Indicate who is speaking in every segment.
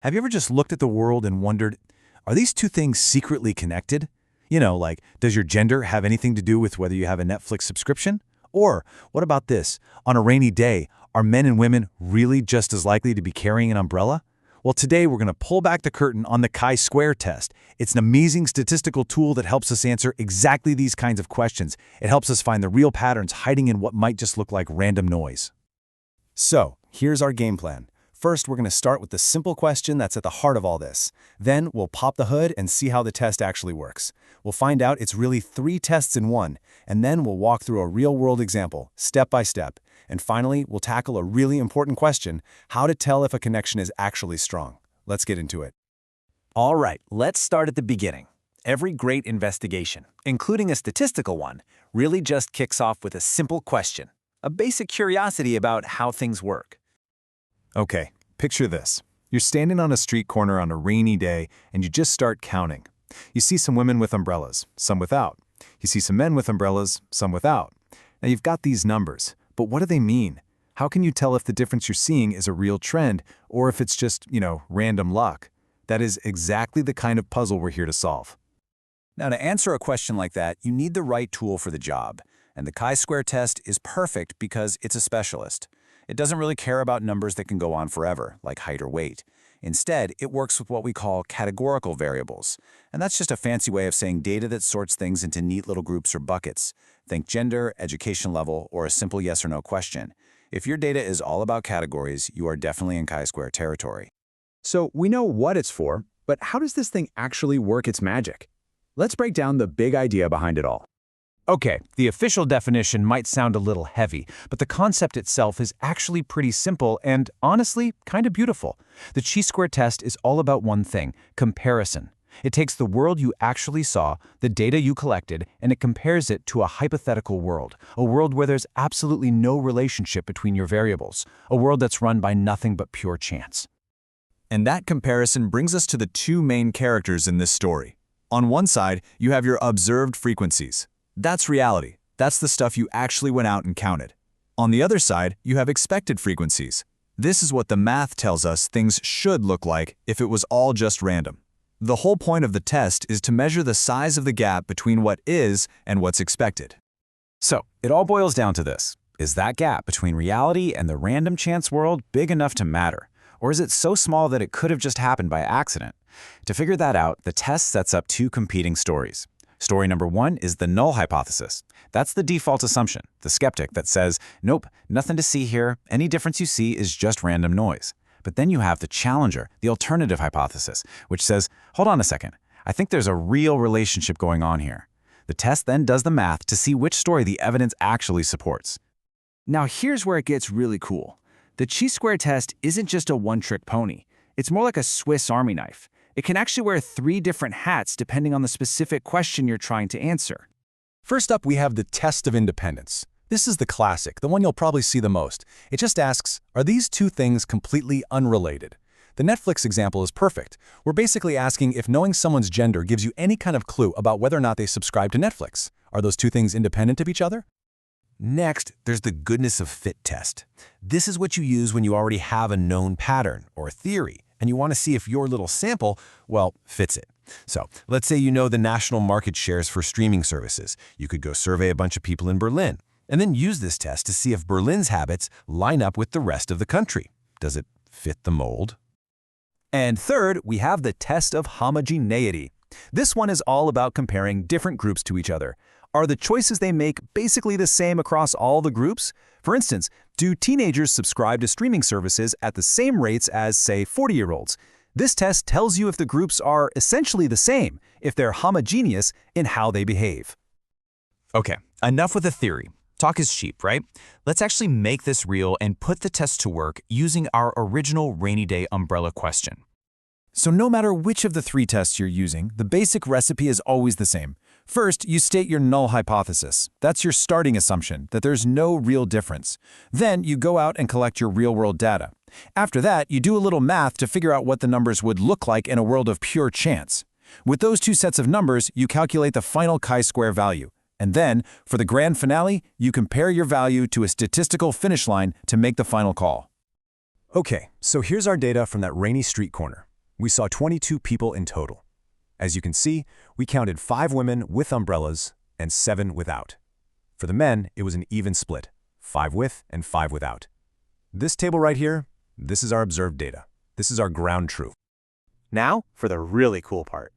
Speaker 1: Have you ever just looked at the world and wondered, are these two things secretly connected? Like, does your gender have anything to do with whether you have a Netflix subscription? Or, what about this? On a rainy day, are men and women really just as likely to be carrying an umbrella? Well, today we're going to pull back the curtain on the chi-square test. It's an amazing statistical tool that helps us answer exactly these kinds of questions. It helps us find the real patterns hiding in what might just look like random noise. So, here's our game plan. First, we're going to start with the simple question that's at the heart of all this. Then, we'll pop the hood and see how the test actually works. We'll find out it's really 3 tests in one, and then we'll walk through a real-world example, step by step. And finally, we'll tackle a really important question, how to tell if a connection is actually strong. Let's get into it.
Speaker 2: All right, let's start at the beginning. Every great investigation, including a statistical one, really just kicks off with a simple question, a basic curiosity about how things work.
Speaker 1: Okay, picture this. You're standing on a street corner on a rainy day, and you just start counting. You see some women with umbrellas, some without. You see some men with umbrellas, some without. Now you've got these numbers, but what do they mean? How can you tell if the difference you're seeing is a real trend, or if it's just, random luck? That is exactly the kind of puzzle we're here to solve.
Speaker 2: Now, to answer a question like that, you need the right tool for the job. And the chi-square test is perfect because it's a specialist. It doesn't really care about numbers that can go on forever, like height or weight. Instead, it works with what we call categorical variables. And that's just a fancy way of saying data that sorts things into neat little groups or buckets. Think gender, education level, or a simple yes or no question. If your data is all about categories, you are definitely in chi-square territory.
Speaker 3: So we know what it's for, but how does this thing actually work its magic? Let's break down the big idea behind it all.
Speaker 4: Okay, the official definition might sound a little heavy, but the concept itself is actually pretty simple and, honestly, kind of beautiful. The chi-square test is all about one thing: comparison. It takes the world you actually saw, the data you collected, and it compares it to a hypothetical world, a world where there's absolutely no relationship between your variables, a world that's run by nothing but pure chance.
Speaker 1: And that comparison brings us to the 2 main characters in this story. On one side, you have your observed frequencies. That's reality. That's the stuff you actually went out and counted. On the other side, you have expected frequencies. This is what the math tells us things should look like if it was all just random. The whole point of the test is to measure the size of the gap between what is and what's expected.
Speaker 2: So, it all boils down to this. Is that gap between reality and the random chance world big enough to matter? Or is it so small that it could have just happened by accident? To figure that out, the test sets up 2 competing stories. Story number 1 is the null hypothesis. That's the default assumption, the skeptic that says, nope, nothing to see here, any difference you see is just random noise. But then you have the challenger, the alternative hypothesis, which says, hold on a second, I think there's a real relationship going on here. The test then does the math to see which story the evidence actually supports.
Speaker 3: Now here's where it gets really cool. The chi-square test isn't just a one-trick pony. It's more like a Swiss Army knife. It can actually wear 3 different hats depending on the specific question you're trying to answer.
Speaker 1: First up, we have the test of independence. This is the classic, the one you'll probably see the most. It just asks, are these 2 things completely unrelated? The Netflix example is perfect. We're basically asking if knowing someone's gender gives you any kind of clue about whether or not they subscribe to Netflix. Are those 2 things independent of each other?
Speaker 5: Next, there's the goodness of fit test. This is what you use when you already have a known pattern or theory, and you want to see if your little sample, fits it. So, let's say you know the national market shares for streaming services. You could go survey a bunch of people in Berlin, and then use this test to see if Berlin's habits line up with the rest of the country. Does it fit the mold?
Speaker 2: And third, we have the test of homogeneity. This one is all about comparing different groups to each other. Are the choices they make basically the same across all the groups? For instance, do teenagers subscribe to streaming services at the same rates as, say, 40-year-olds? This test tells you if the groups are essentially the same, if they're homogeneous in how they behave.
Speaker 4: Okay, enough with the theory. Talk is cheap, right? Let's actually make this real and put the test to work using our original rainy day umbrella question.
Speaker 1: So no matter which of the 3 tests you're using, the basic recipe is always the same. First, you state your null hypothesis. That's your starting assumption, that there's no real difference. Then you go out and collect your real-world data. After that, you do a little math to figure out what the numbers would look like in a world of pure chance. With those 2 sets of numbers, you calculate the final chi-square value. And then, for the grand finale, you compare your value to a statistical finish line to make the final call. Okay, so here's our data from that rainy street corner. we saw 22 people in total. As you can see, we counted 5 women with umbrellas and 7 without. For the men, it was an even split, 5 with and 5 without. This table right here, this is our observed data. This is our ground truth.
Speaker 4: Now for the really cool part.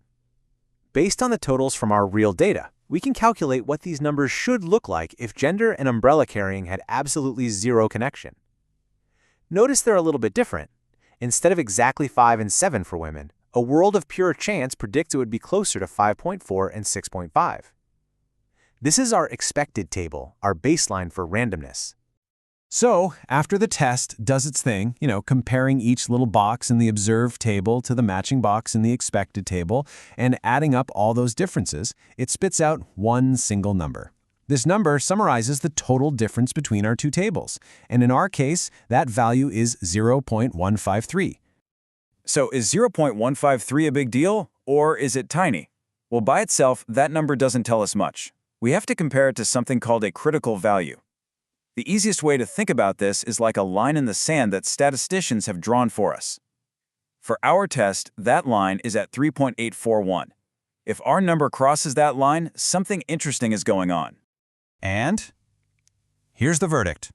Speaker 4: Based on the totals from our real data, we can calculate what these numbers should look like if gender and umbrella carrying had absolutely zero connection. Notice they're a little bit different. Instead of exactly 5 and 7 for women, a world of pure chance predicts it would be closer to 5.4 and 6.5. This is our expected table, our baseline for randomness.
Speaker 3: So, after the test does its thing, comparing each little box in the observed table to the matching box in the expected table, and adding up all those differences, it spits out one single number. This number summarizes the total difference between our two tables, and in our case, that value is 0.153.
Speaker 6: So is 0.153 a big deal, or is it tiny? Well, by itself, that number doesn't tell us much. We have to compare it to something called a critical value. The easiest way to think about this is like a line in the sand that statisticians have drawn for us. For our test, that line is at 3.841. If our number crosses that line, something interesting is going on.
Speaker 2: And here's the verdict.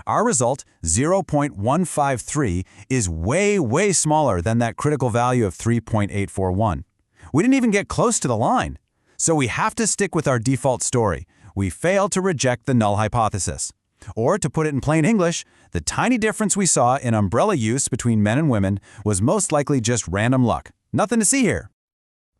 Speaker 2: Our result, 0.153, is way smaller than that critical value of 3.841. We didn't even get close to the line. So we have to stick with our default story. We failed to reject the null hypothesis. Or to put it in plain English, the tiny difference we saw in umbrella use between men and women was most likely just random luck. Nothing to see here.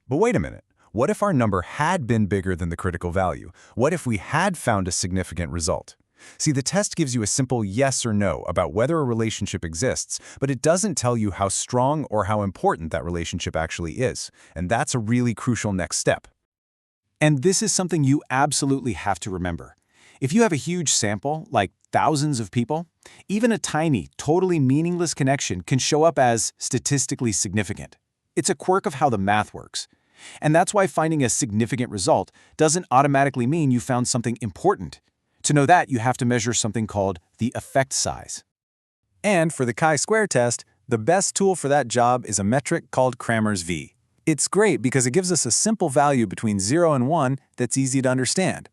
Speaker 1: But wait a minute. What if our number had been bigger than the critical value? What if we had found a significant result? See, the test gives you a simple yes or no about whether a relationship exists, but it doesn't tell you how strong or how important that relationship actually is. And that's a really crucial next step. And this is something you absolutely have to remember. If you have a huge sample, like thousands of people, even a tiny, totally meaningless connection can show up as statistically significant. It's a quirk of how the math works. And that's why finding a significant result doesn't automatically mean you found something important. To know that, you have to measure something called the effect size. And for the chi-square test, the best tool for that job is a metric called Cramer's V. It's great because it gives us a simple value between 0 and 1 that's easy to understand.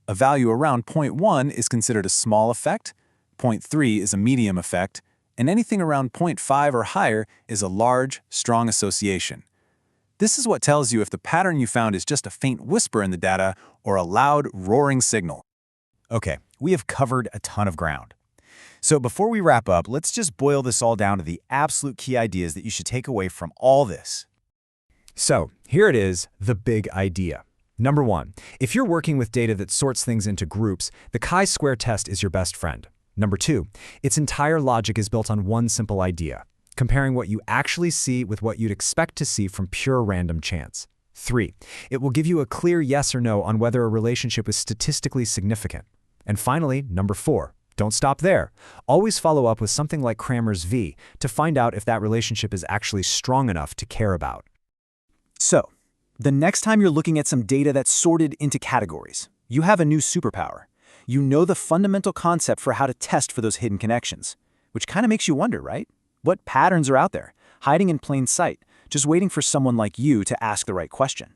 Speaker 1: A value around 0.1 is considered a small effect, 0.3 is a medium effect, and anything around 0.5 or higher is a large, strong association. This is what tells you if the pattern you found is just a faint whisper in the data or a loud, roaring signal.
Speaker 2: Okay, we have covered a ton of ground. So before we wrap up, let's just boil this all down to the absolute key ideas that you should take away from all this.
Speaker 4: So, here it is, the big idea. Number 1, if you're working with data that sorts things into groups, the chi-square test is your best friend. Number 2, its entire logic is built on one simple idea, comparing what you actually see with what you'd expect to see from pure random chance. 3, it will give you a clear yes or no on whether a relationship is statistically significant. And finally, number 4, don't stop there. Always follow up with something like Cramer's V to find out if that relationship is actually strong enough to care about.
Speaker 6: So, the next time you're looking at some data that's sorted into categories, you have a new superpower. You know the fundamental concept for how to test for those hidden connections, which kind of makes you wonder, right? What patterns are out there, hiding in plain sight, just waiting for someone like you to ask the right question?